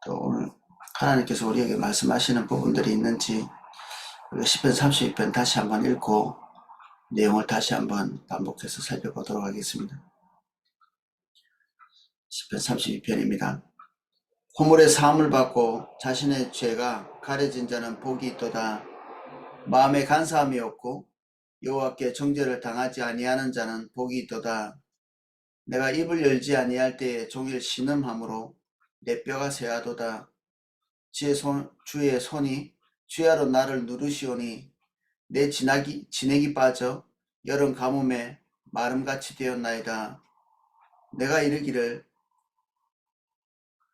또 오늘 하나님께서 우리에게 말씀하시는 부분들이 있는지 우리가 시편 32편 다시 한번 읽고 내용을 다시 한번 반복해서 살펴보도록 하겠습니다. 시편 32편입니다. 허물의 사함을 받고 자신의 죄가 가려진 자는 복이 있도다. 마음에 간사함이 없고 여호와께 정죄를 당하지 아니하는 자는 복이 있도다. 내가 입을 열지 아니할 때에 종일 신음함으로 내 뼈가 쇠하도다. 주의 손이 주야로 나를 누르시오니 내 진액이 빠져 여름 가뭄에 마름같이 되었나이다. 내가 이르기를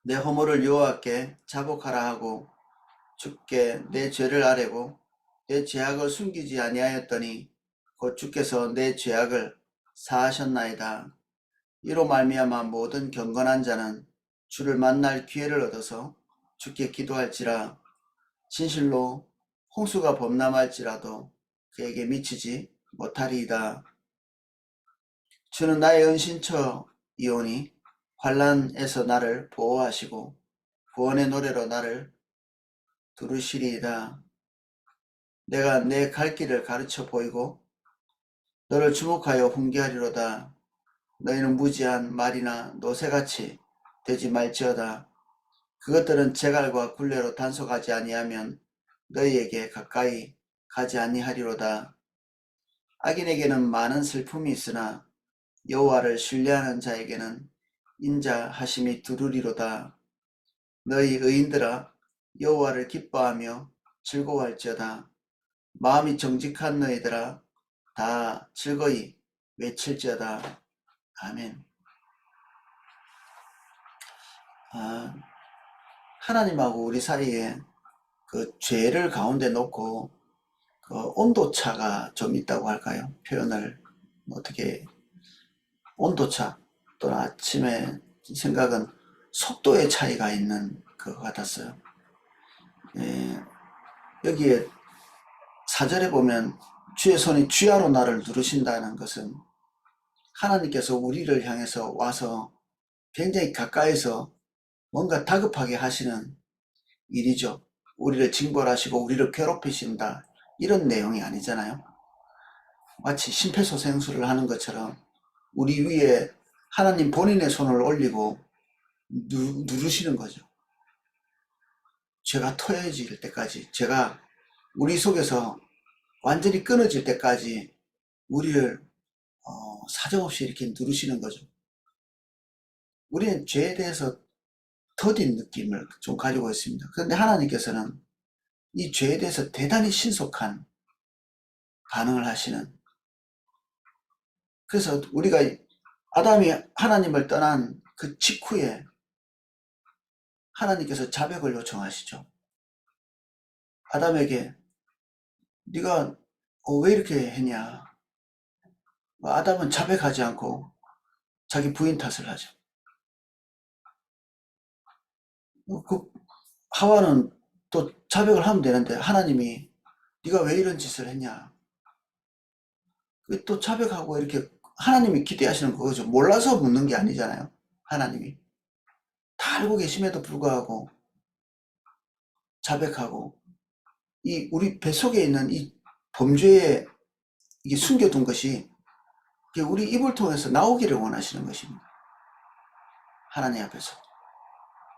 내 허물을 여호와께 자복하라 하고 주께 내 죄를 아뢰고 내 죄악을 숨기지 아니하였더니 곧 주께서 내 죄악을 사하셨나이다. 이로 말미암아 모든 경건한 자는 주를 만날 기회를 얻어서 주께 기도할지라. 진실로 홍수가 범람할지라도 그에게 미치지 못하리이다. 주는 나의 은신처이오니 환난에서 나를 보호하시고 구원의 노래로 나를 두르시리이다. 내가 내 갈 길을 가르쳐 보이고 너를 주목하여 훈계하리로다. 너희는 무지한 말이나 노새같이 되지 말지어다. 그것들은 재갈과 굴레로 단속하지 아니하면 너희에게 가까이 가지 아니하리로다. 악인에게는 많은 슬픔이 있으나 여호와를 신뢰하는 자에게는 인자하심이 두루리로다. 너희 의인들아 여호와를 기뻐하며 즐거워할지어다. 마음이 정직한 너희들아 다 즐거이 외칠지어다. 아멘. 하나님하고 우리 사이에 그 죄를 가운데 놓고 그 온도차가 좀 있다고 할까요? 표현을 어떻게 온도차 또는 아침에 생각은 속도의 차이가 있는 것 같았어요. 여기에 4절에 보면 주의 손이 주야로 나를 누르신다는 것은 하나님께서 우리를 향해서 와서 굉장히 가까이서 뭔가 다급하게 하시는 일이죠. 우리를 징벌하시고 우리를 괴롭히신다 이런 내용이 아니잖아요. 마치 심폐소생술을 하는 것처럼 우리 위에 하나님 본인의 손을 올리고 누르시는 거죠. 죄가 터져질 때까지, 죄가 우리 속에서 완전히 끊어질 때까지 우리를 사정없이 이렇게 누르시는 거죠. 우리는 죄에 대해서 더딘 느낌을 좀 가지고 있습니다. 그런데 하나님께서는 이 죄에 대해서 대단히 신속한 반응을 하시는, 그래서 우리가 아담이 하나님을 떠난 그 직후에 하나님께서 자백을 요청하시죠. 아담에게 네가 왜 이렇게 했냐. 아담은 자백하지 않고 자기 부인 탓을 하죠. 그 하와는 또 자백을 하면 되는데 하나님이 네가 왜 이런 짓을 했냐. 또 자백하고 이렇게 하나님이 기대하시는 거죠. 몰라서 묻는 게 아니잖아요. 하나님이 다 알고 계심에도 불구하고 자백하고 이 우리 뱃속에 있는 이 범죄에 이게 숨겨둔 것이 우리 입을 통해서 나오기를 원하시는 것입니다. 하나님 앞에서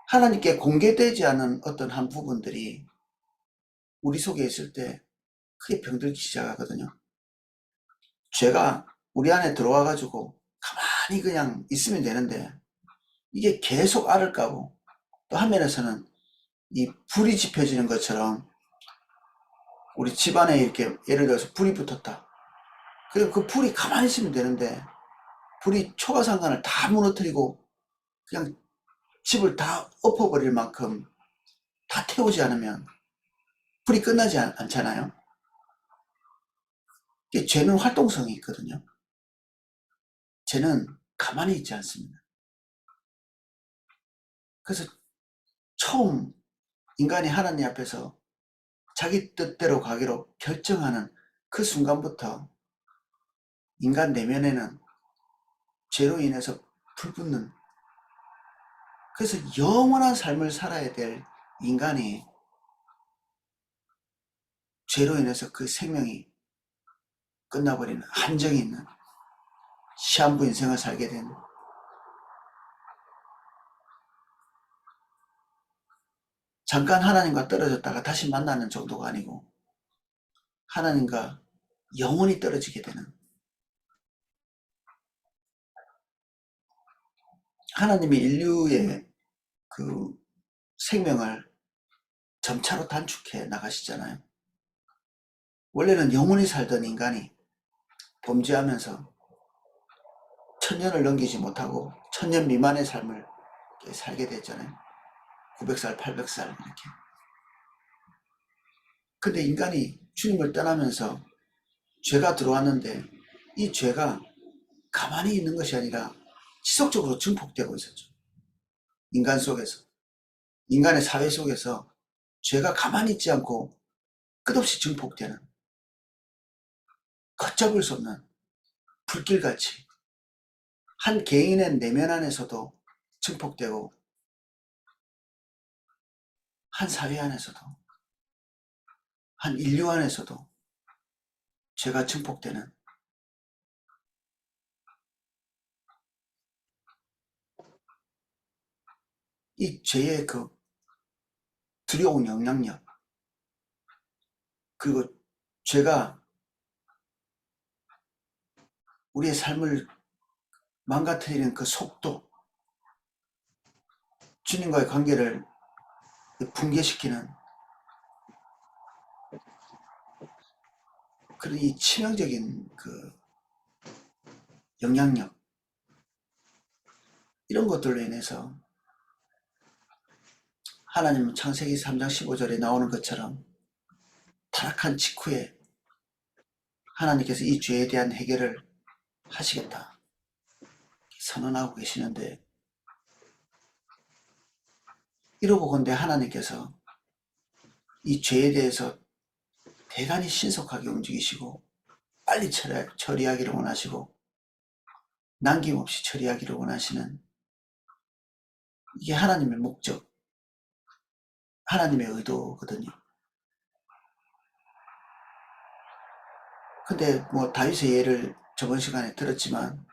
하나님께 공개되지 않은 어떤 한 부분들이 우리 속에 있을 때 크게 병들기 시작하거든요. 죄가 우리 안에 들어와 가지고 가만히 그냥 있으면 되는데 이게 계속 알을 까고 또 한면에서는 이 불이 지펴지는 것처럼 우리 집안에 이렇게 예를 들어서 불이 붙었다. 그리고 그 불이 가만히 있으면 되는데 불이 초가상간을 다 무너뜨리고 그냥 집을 다 엎어버릴 만큼 다 태우지 않으면 불이 끝나지 않잖아요. 죄는 활동성이 있거든요. 죄는 가만히 있지 않습니다. 그래서 처음 인간이 하나님 앞에서 자기 뜻대로 가기로 결정하는 그 순간부터 인간 내면에는 죄로 인해서 불붙는 그래서 영원한 삶을 살아야 될 인간이 죄로 인해서 그 생명이 끝나버리는, 한정이 있는 시한부 인생을 살게 된, 잠깐 하나님과 떨어졌다가 다시 만나는 정도가 아니고 하나님과 영원히 떨어지게 되는, 하나님이 인류의 그 생명을 점차로 단축해 나가시잖아요. 원래는 영원히 살던 인간이 범죄하면서 천년을 넘기지 못하고 천년 미만의 삶을 살게 됐잖아요. 900살, 800살 이렇게. 근데 인간이 주님을 떠나면서 죄가 들어왔는데 이 죄가 가만히 있는 것이 아니라 지속적으로 증폭되고 있었죠. 인간 속에서, 인간의 사회 속에서 죄가 가만히 있지 않고 끝없이 증폭되는, 걷잡을 수 없는 불길같이 한 개인의 내면 안에서도 증폭되고 한 사회 안에서도 한 인류 안에서도 죄가 증폭되는, 이 죄의 그 두려운 영향력, 그리고 죄가 우리의 삶을 망가뜨리는 그 속도, 주님과의 관계를 붕괴시키는 그런 이 치명적인 그 영향력, 이런 것들로 인해서 하나님은 창세기 3장 15절에 나오는 것처럼 타락한 직후에 하나님께서 이 죄에 대한 해결을 하시겠다 선언하고 계시는데, 이러고 본데 하나님께서 이 죄에 대해서 대단히 신속하게 움직이시고 빨리 처리하기를 원하시고 남김없이 처리하기를 원하시는, 이게 하나님의 목적, 하나님의 의도거든요. 근데 뭐 다윗의 예를 저번 시간에 들었지만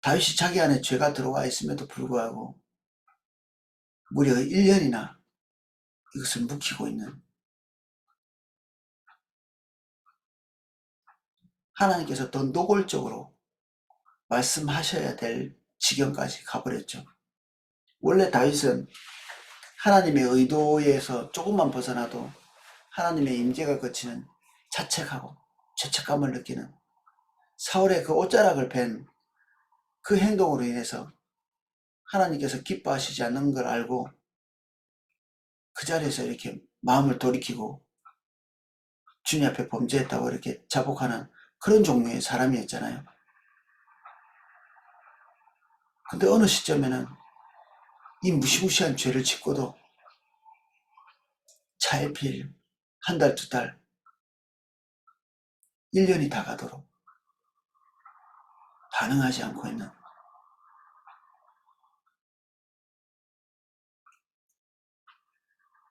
다윗이 자기 안에 죄가 들어와 있음에도 불구하고 무려 1년이나 이것을 묵히고 있는, 하나님께서 더 노골적으로 말씀하셔야 될 지경까지 가버렸죠. 원래 다윗은 하나님의 의도에서 조금만 벗어나도 하나님의 임재가 거치는 자책하고 죄책감을 느끼는, 사울의 그 옷자락을 팬 그 행동으로 인해서 하나님께서 기뻐하시지 않는 걸 알고 그 자리에서 이렇게 마음을 돌이키고 주님 앞에 범죄했다고 이렇게 자복하는 그런 종류의 사람이었잖아요. 근데 어느 시점에는 이 무시무시한 죄를 짓고도 차일피일 한 달, 두 달, 1년이 다 가도록 반응하지 않고 있는,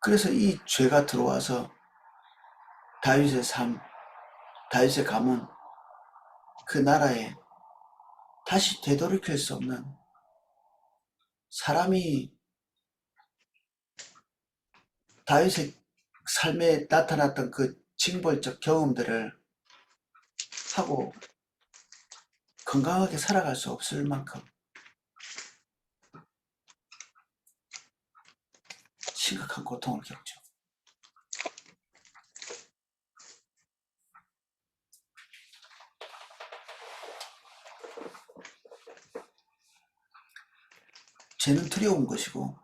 그래서 이 죄가 들어와서 다윗의 삶, 다윗의 가문, 그 나라에 다시 되돌이킬 수 없는, 사람이 다윗의 삶에 나타났던 그 징벌적 경험들을 하고 건강하게 살아갈 수 없을 만큼 심각한 고통을 겪죠. 죄는 두려운 것이고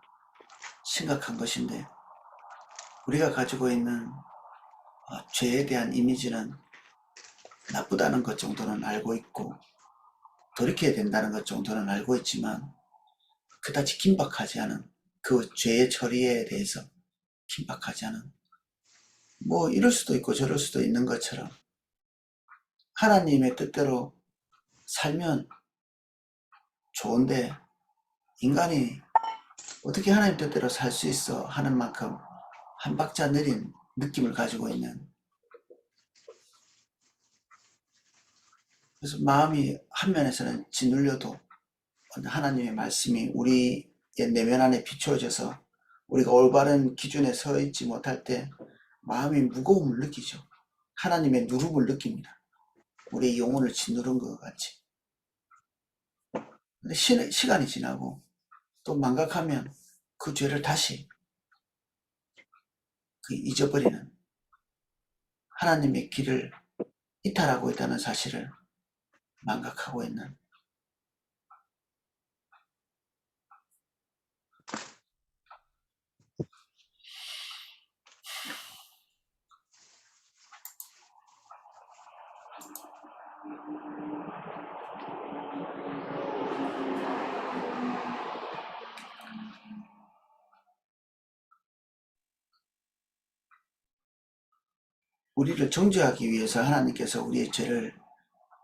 심각한 것인데 우리가 가지고 있는 죄에 대한 이미지는 나쁘다는 것 정도는 알고 있고 돌이켜야 된다는 것 정도는 알고 있지만 그다지 긴박하지 않은, 그 죄의 처리에 대해서 긴박하지 않은, 뭐 이럴 수도 있고 저럴 수도 있는 것처럼 하나님의 뜻대로 살면 좋은데 인간이 어떻게 하나님 뜻대로 살 수 있어 하는 만큼 한 박자 느린 느낌을 가지고 있는, 그래서 마음이 한 면에서는 짓눌려도 하나님의 말씀이 우리의 내면 안에 비추어져서 우리가 올바른 기준에 서 있지 못할 때 마음이 무거움을 느끼죠. 하나님의 누름을 느낍니다. 우리의 영혼을 짓누른 것 같이. 근데 시간이 지나고 또 망각하면 그 죄를 다시 잊어버리는, 하나님의 길을 이탈하고 있다는 사실을 망각하고 있는, 우리를 정죄하기 위해서 하나님께서 우리의 죄를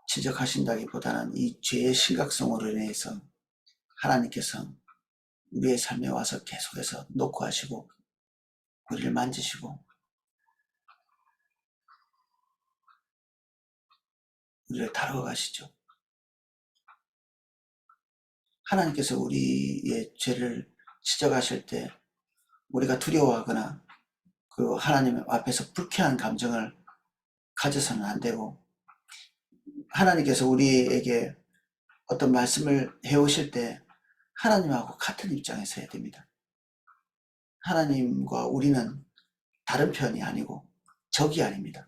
지적하신다기보다는 이 죄의 심각성으로 인해서 하나님께서 우리의 삶에 와서 계속해서 녹화하시고 우리를 만지시고 우리를 다루어 가시죠. 하나님께서 우리의 죄를 지적하실 때 우리가 두려워하거나 그 하나님 앞에서 불쾌한 감정을 가져서는 안 되고, 하나님께서 우리에게 어떤 말씀을 해오실 때 하나님하고 같은 입장에서 해야 됩니다. 하나님과 우리는 다른 편이 아니고 적이 아닙니다.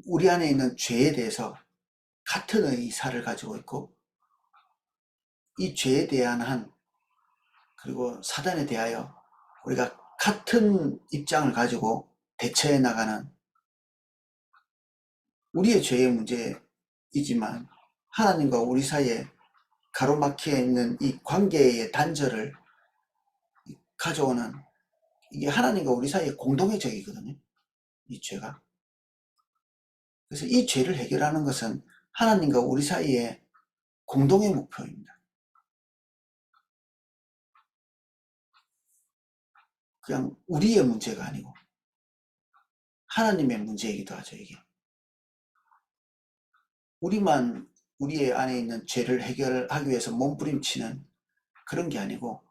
우리 안에 있는 죄에 대해서 같은 의사를 가지고 있고, 이 죄에 대한 그리고 사단에 대하여 우리가 같은 입장을 가지고 대처해 나가는, 우리의 죄의 문제이지만 하나님과 우리 사이에 가로막혀 있는 이 관계의 단절을 가져오는, 이게 하나님과 우리 사이의 공동의 적이거든요, 이 죄가. 그래서 이 죄를 해결하는 것은 하나님과 우리 사이의 공동의 목표입니다. 그냥 우리의 문제가 아니고 하나님의 문제이기도 하죠. 이게 우리만 우리의 안에 있는 죄를 해결하기 위해서 몸부림치는 그런 게 아니고,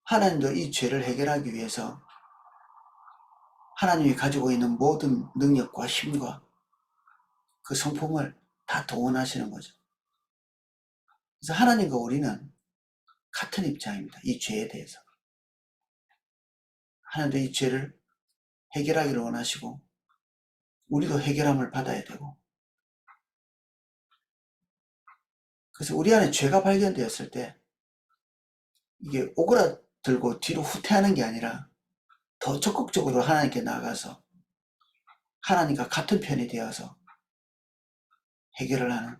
하나님도 이 죄를 해결하기 위해서 하나님이 가지고 있는 모든 능력과 힘과 그 성품을 다 동원하시는 거죠. 그래서 하나님과 우리는 같은 입장입니다. 이 죄에 대해서. 하나님도 이 죄를 해결하기를 원하시고 우리도 해결함을 받아야 되고, 그래서 우리 안에 죄가 발견되었을 때 이게 오그라들고 뒤로 후퇴하는 게 아니라 더 적극적으로 하나님께 나아가서 하나님과 같은 편이 되어서 해결을 하는,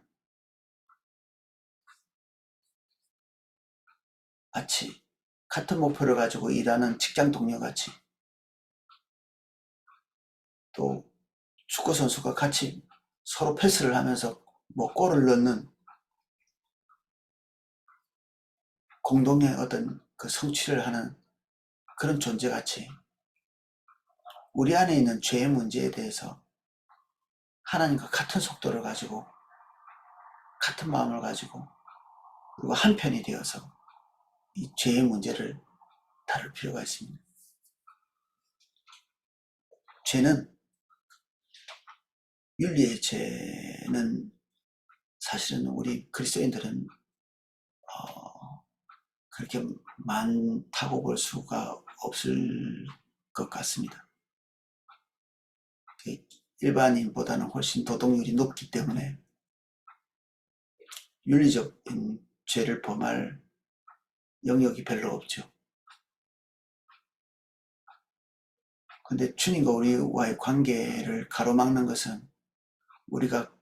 마치 같은 목표를 가지고 일하는 직장 동료같이, 또 축구선수가 같이 서로 패스를 하면서 골을 넣는 공동의 어떤 그 성취를 하는 그런 존재같이, 우리 안에 있는 죄의 문제에 대해서 하나님과 같은 속도를 가지고 같은 마음을 가지고 그리고 한 편이 되어서 이 죄의 문제를 다룰 필요가 있습니다. 죄는, 윤리의 죄는 사실은 우리 그리스도인들은 그렇게 많다고 볼 수가 없을 것 같습니다. 일반인보다는 훨씬 도덕률이 높기 때문에 윤리적인 죄를 범할 영역이 별로 없죠. 근데 주님과 우리와의 관계를 가로막는 것은 우리가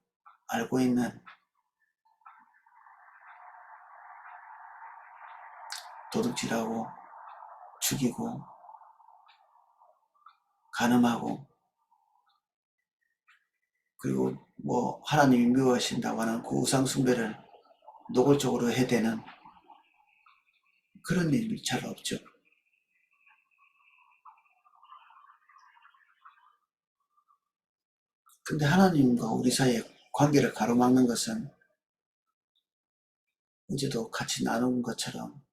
알고 있는 도둑질하고 죽이고 간음하고, 그리고 하나님이 미워하신다고 하는 그 우상 숭배를 노골적으로 해대는 그런 일이 잘 없죠. 근데 하나님과 우리 사이의 관계를 가로막는 것은 어제도 같이 나눈 것처럼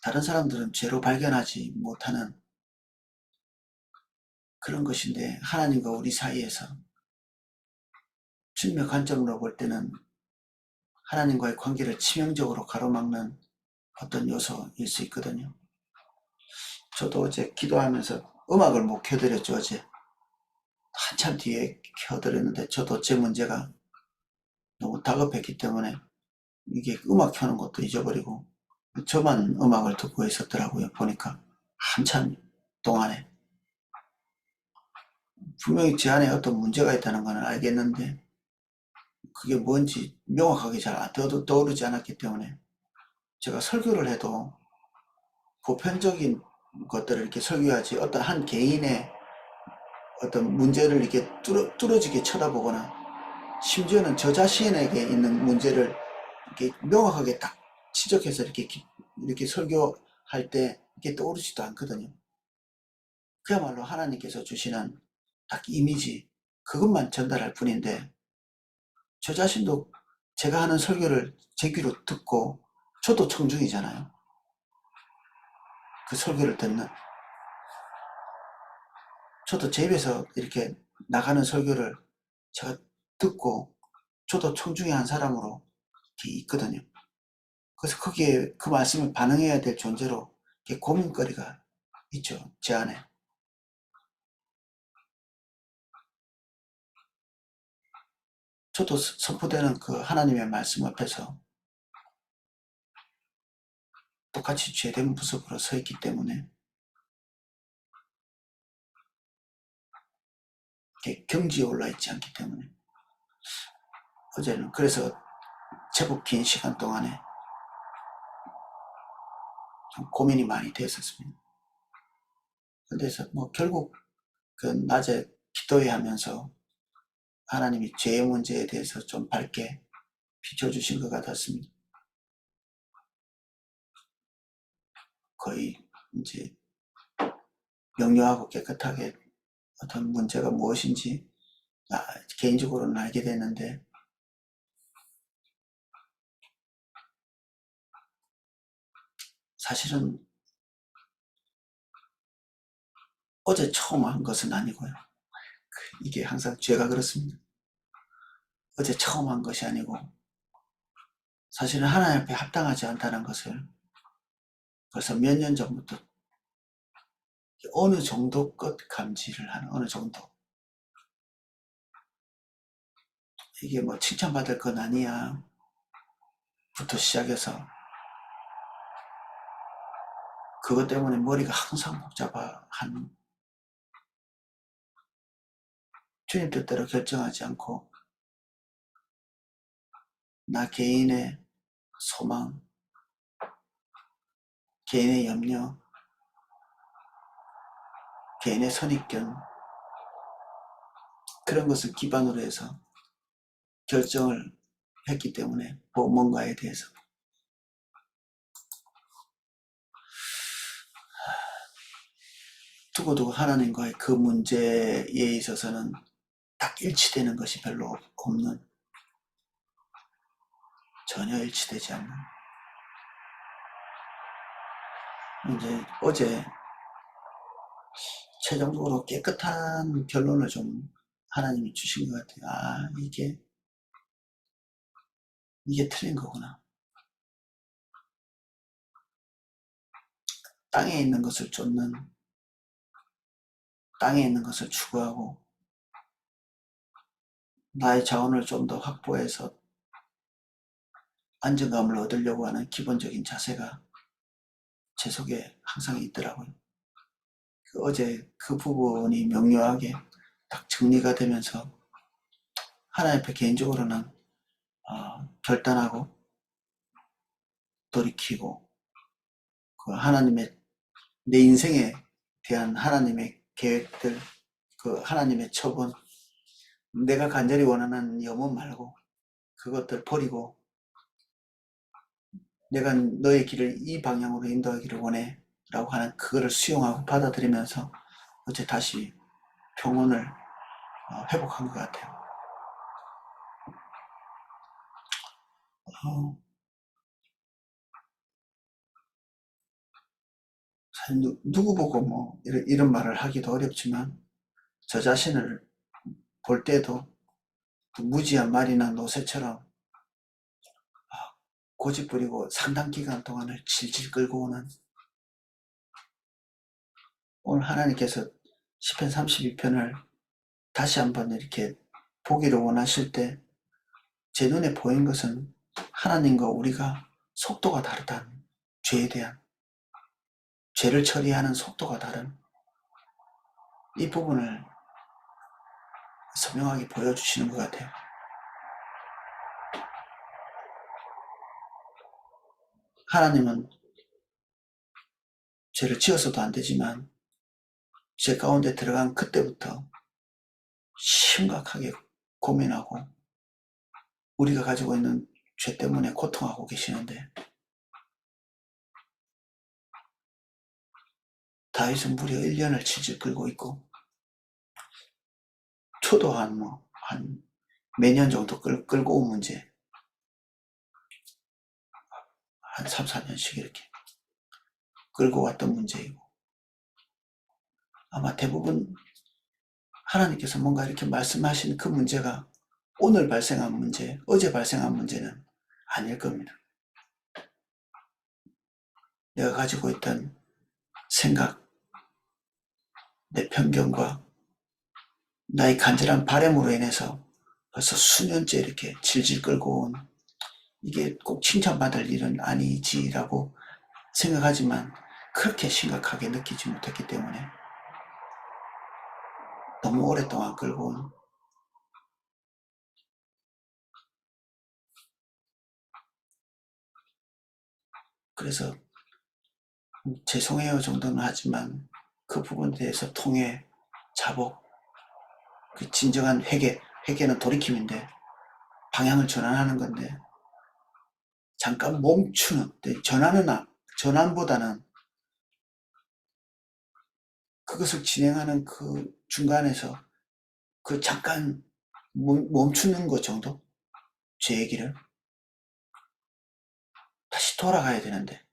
다른 사람들은 죄로 발견하지 못하는 그런 것인데 하나님과 우리 사이에서 주님의 관점으로 볼 때는 하나님과의 관계를 치명적으로 가로막는 어떤 요소일 수 있거든요. 저도 어제 기도하면서 음악을 못 켜드렸죠. 어제 한참 뒤에 켜드렸는데 저도 제 문제가 너무 다급했기 때문에 이게 음악 켜는 것도 잊어버리고 저만 음악을 듣고 있었더라고요. 보니까 한참 동안에 분명히 제 안에 어떤 문제가 있다는 건 알겠는데 그게 뭔지 명확하게 잘 떠오르지 않았기 때문에 제가 설교를 해도 보편적인 것들을 이렇게 설교하지 어떤 한 개인의 어떤 문제를 이렇게 뚫어지게 쳐다보거나 심지어는 저 자신에게 있는 문제를 이렇게 명확하게 딱 지적해서 이렇게 설교할 때 이게 떠오르지도 않거든요. 그야말로 하나님께서 주시는 딱 이미지 그것만 전달할 뿐인데 저 자신도 제가 하는 설교를 제 귀로 듣고 저도 청중이잖아요. 그 설교를 듣는 저도 제 입에서 이렇게 나가는 설교를 제가 듣고 저도 청중의 한 사람으로 이렇게 있거든요. 그래서 거기에 그 말씀을 반응해야 될 존재로 이렇게 고민거리가 있죠. 제 안에. 저도 선포되는 그 하나님의 말씀 앞에서 똑같이 죄된 모습으로 서 있기 때문에 경지에 올라 있지 않기 때문에 어제는 그래서 제법 긴 시간 동안에 좀 고민이 많이 됐었습니다. 그래서 뭐 결국 그 낮에 기도회 하면서 하나님이 죄의 문제에 대해서 좀 밝게 비춰주신 것 같았습니다. 거의 이제 명료하고 깨끗하게 어떤 문제가 무엇인지 개인적으로는 알게 됐는데 사실은 어제 처음 한 것은 아니고요. 이게 항상 죄가 그렇습니다. 어제 처음 한 것이 아니고 사실은 하나님 앞에 합당하지 않다는 것을 벌써 몇 년 전부터 어느 정도껏 감지를 하는 어느 정도 이게 뭐 칭찬받을 건 아니야 부터 시작해서 그것 때문에 머리가 항상 복잡한 주님 뜻대로 결정하지 않고 나 개인의 소망, 개인의 염려, 개인의 선입견 그런 것을 기반으로 해서 결정을 했기 때문에 뭔가에 대해서 두고두고 하나님과의 그 문제에 있어서는 딱 일치되는 것이 별로 없는 전혀 일치되지 않는 이제 어제 최종적으로 깨끗한 결론을 좀 하나님이 주신 것 같아요. 이게 틀린 거구나. 땅에 있는 것을 쫓는 땅에 있는 것을 추구하고 나의 자원을 좀 더 확보해서 안정감을 얻으려고 하는 기본적인 자세가 제 속에 항상 있더라고요. 어제 그 부분이 명료하게 딱 정리가 되면서 하나님 앞에 개인적으로는 결단하고 돌이키고 그 하나님의 내 인생에 대한 하나님의 계획들 그 하나님의 처분 내가 간절히 원하는 염원 말고 그것들 버리고 내가 너의 길을 이 방향으로 인도하기를 원해 라고 하는 그거를 수용하고 받아들이면서 어째 다시 평온을 회복한 것 같아요. 사실 누구 보고 뭐 이런 말을 하기도 어렵지만 저 자신을 볼 때도 그 무지한 말이나 노새처럼 고집 부리고 상당 기간 동안을 질질 끌고 오는, 오늘 하나님께서 시편 32편을 다시 한번 이렇게 보기를 원하실 때 제 눈에 보인 것은 하나님과 우리가 속도가 다르다는, 죄에 대한, 죄를 처리하는 속도가 다른 이 부분을 선명하게 보여주시는 것 같아요. 하나님은 죄를 지어서도 안 되지만 죄 가운데 들어간 그때부터 심각하게 고민하고 우리가 가지고 있는 죄 때문에 고통하고 계시는데, 다윗은 무려 1년을 질질 끌고 있고 초도 한 매년 정도 끌고 온 문제, 한 3, 4년씩 이렇게 끌고 왔던 문제이고, 아마 대부분 하나님께서 뭔가 이렇게 말씀하신 그 문제가 오늘 발생한 문제, 어제 발생한 문제는 아닐 겁니다. 내가 가지고 있던 생각, 내 편견과 나의 간절한 바람으로 인해서 벌써 수년째 이렇게 질질 끌고 온, 이게 꼭 칭찬받을 일은 아니지라고 생각하지만 그렇게 심각하게 느끼지 못했기 때문에 너무 오랫동안 끌고 온, 그래서 죄송해요 정도는 하지만 그 부분에 대해서 통해, 자복, 그 진정한 회개는 돌이킴인데 방향을 전환하는 건데, 잠깐 멈추는, 전환보다는 그것을 진행하는 그 중간에서 그 잠깐 멈추는 것 정도? 제 얘기를 다시 돌아가야 되는데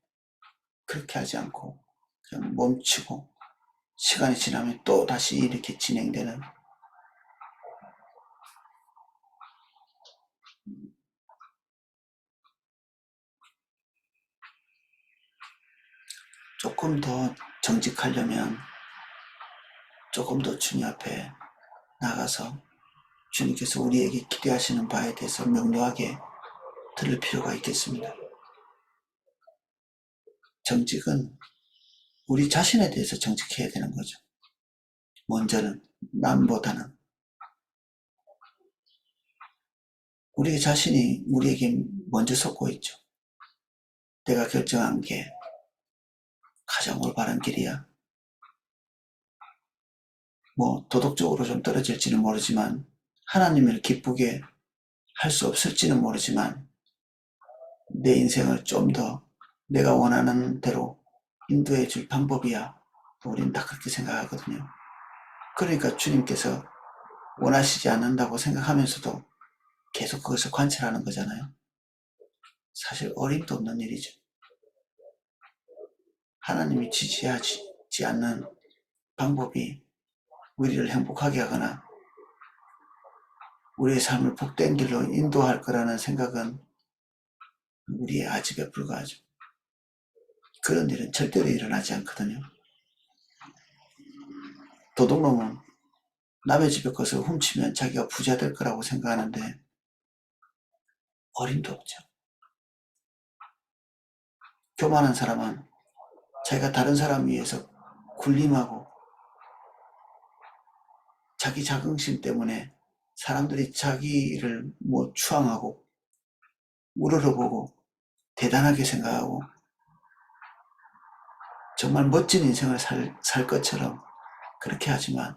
그렇게 하지 않고 그냥 멈추고 시간이 지나면 또 다시 이렇게 진행되는, 조금 더 정직하려면 조금 더 주님 앞에 나가서 주님께서 우리에게 기대하시는 바에 대해서 명료하게 들을 필요가 있겠습니다. 정직은 우리 자신에 대해서 정직해야 되는 거죠. 먼저는, 남보다는. 우리 자신이 우리에게 먼저 섰고 있죠. 내가 결정한 게 가장 올바른 길이야. 뭐 도덕적으로 좀 떨어질지는 모르지만, 하나님을 기쁘게 할 수 없을지는 모르지만, 내 인생을 좀 더 내가 원하는 대로 인도해 줄 방법이야. 우리는 다 그렇게 생각하거든요. 그러니까 주님께서 원하시지 않는다고 생각하면서도 계속 그것을 관찰하는 거잖아요. 사실 어림도 없는 일이죠. 하나님이 지지하지 않는 방법이 우리를 행복하게 하거나 우리의 삶을 복된 길로 인도할 거라는 생각은 우리의 아집에 불과하죠. 그런 일은 절대로 일어나지 않거든요. 도둑놈은 남의 집의 것을 훔치면 자기가 부자 될 거라고 생각하는데 어림도 없죠. 교만한 사람은 자기가 다른 사람 위해서 군림하고 자기 자긍심 때문에 사람들이 자기를 추앙하고 우러러보고 대단하게 생각하고 정말 멋진 인생을 살 것처럼 그렇게 하지만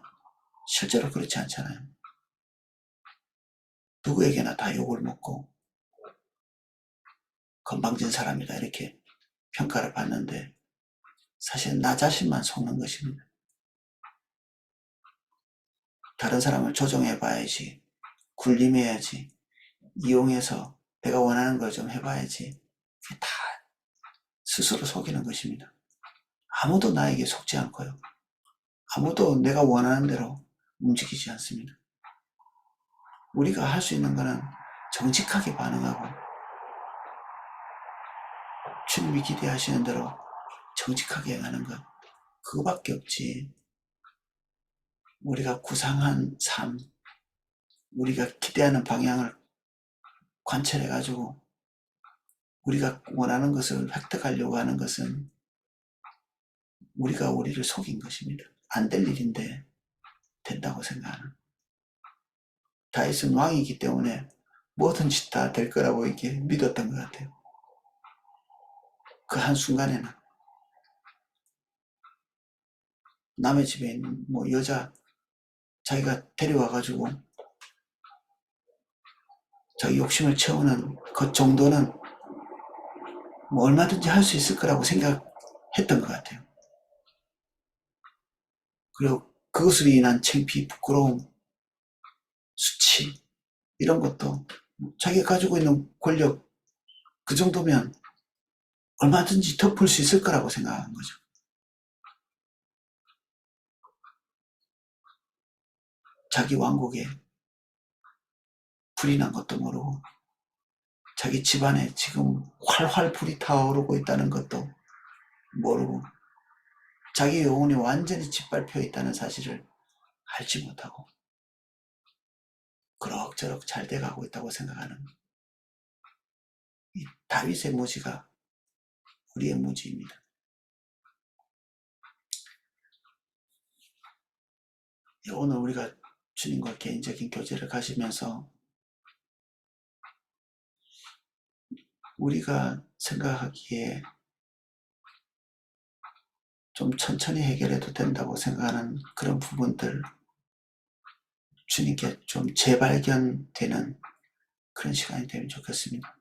실제로 그렇지 않잖아요. 누구에게나 다 욕을 먹고 건방진 사람이다 이렇게 평가를 받는데 사실 나 자신만 속는 것입니다. 다른 사람을 조종해 봐야지, 군림해야지, 이용해서 내가 원하는 걸 좀 해봐야지, 다 스스로 속이는 것입니다. 아무도 나에게 속지 않고요. 아무도 내가 원하는 대로 움직이지 않습니다. 우리가 할 수 있는 것은 정직하게 반응하고 주님이 기대하시는 대로 정직하게 행하는 것, 그거밖에 없지. 우리가 구상한 삶, 우리가 기대하는 방향을 관찰해가지고 우리가 원하는 것을 획득하려고 하는 것은 우리가 우리를 속인 것입니다. 안 될 일인데 된다고 생각하는. 다윗은 왕이기 때문에 뭐든지 다 될 거라고 이렇게 믿었던 것 같아요. 그 한순간에는 남의 집에 있는 뭐 여자 자기가 데려와가지고 자기 욕심을 채우는 그 정도는 뭐 얼마든지 할 수 있을 거라고 생각했던 것 같아요. 그리고 그것으로 인한 창피, 부끄러움, 수치 이런 것도 자기가 가지고 있는 권력 그 정도면 얼마든지 덮을 수 있을 거라고 생각한 거죠. 자기 왕국에 불이 난 것도 모르고 자기 집안에 지금 활활 불이 타오르고 있다는 것도 모르고 자기 영혼이 완전히 짓밟혀 있다는 사실을 알지 못하고 그럭저럭 잘 돼가고 있다고 생각하는 이 다윗의 무지가 우리의 무지입니다. 오늘 우리가 주님과 개인적인 교제를 가지면서 우리가 생각하기에 좀 천천히 해결해도 된다고 생각하는 그런 부분들 주님께 좀 재발견되는 그런 시간이 되면 좋겠습니다.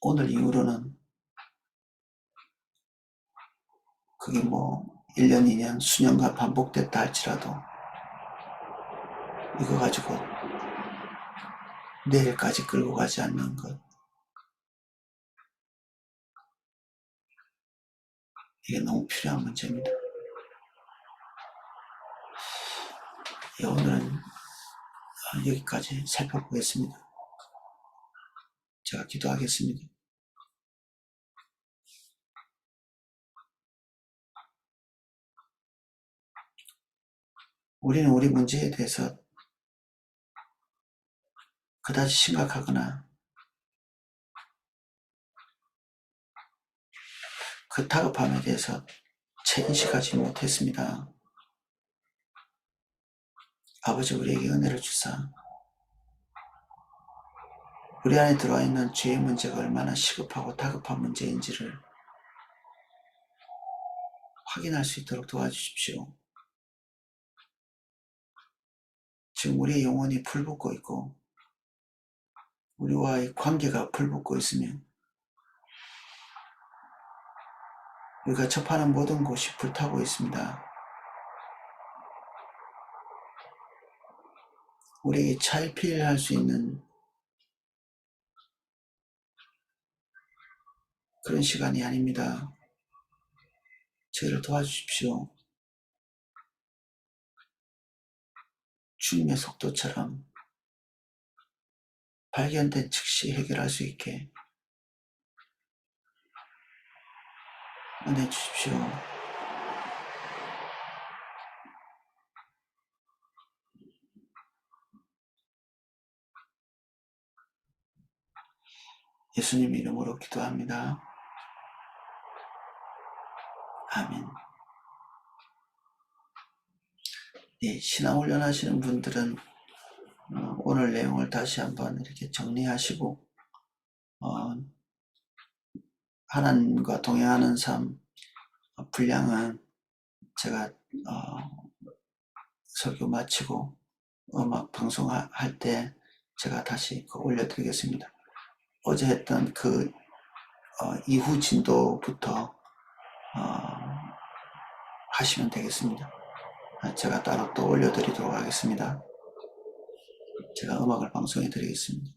오늘 이후로는 그게 뭐 1년, 2년, 수년간 반복됐다 할지라도 이거 가지고 내일까지 끌고 가지 않는 것, 이게 너무 필요한 문제입니다. 오늘은 여기까지 살펴보겠습니다. 제가 기도하겠습니다. 우리는 우리 문제에 대해서 그다지 심각하거나 그 다급함에 대해서 채 인식하지 못했습니다. 아버지, 우리에게 은혜를 주사 우리 안에 들어와 있는 죄의 문제가 얼마나 시급하고 다급한 문제인지를 확인할 수 있도록 도와주십시오. 지금 우리의 영혼이 불붙고 있고 우리와의 관계가 불붙고 있으며 우리가 접하는 모든 곳이 불타고 있습니다. 우리에게 차일피일할 수 있는 그런 시간이 아닙니다. 저희를 도와주십시오. 주님의 속도처럼 발견된 즉시 해결할 수 있게 은혜 주십시오. 예수님 이름으로 기도합니다. 아멘. 네, 신앙훈련 하시는 분들은 오늘 내용을 다시 한번 이렇게 정리하시고 하나님과 동행하는 삶 분량은 제가 설교 마치고 음악 방송할 때 제가 다시 올려드리겠습니다. 어제 했던 이후 진도부터 하시면 되겠습니다. 제가 따로 또 올려드리도록 하겠습니다. 제가 음악을 방송해 드리겠습니다.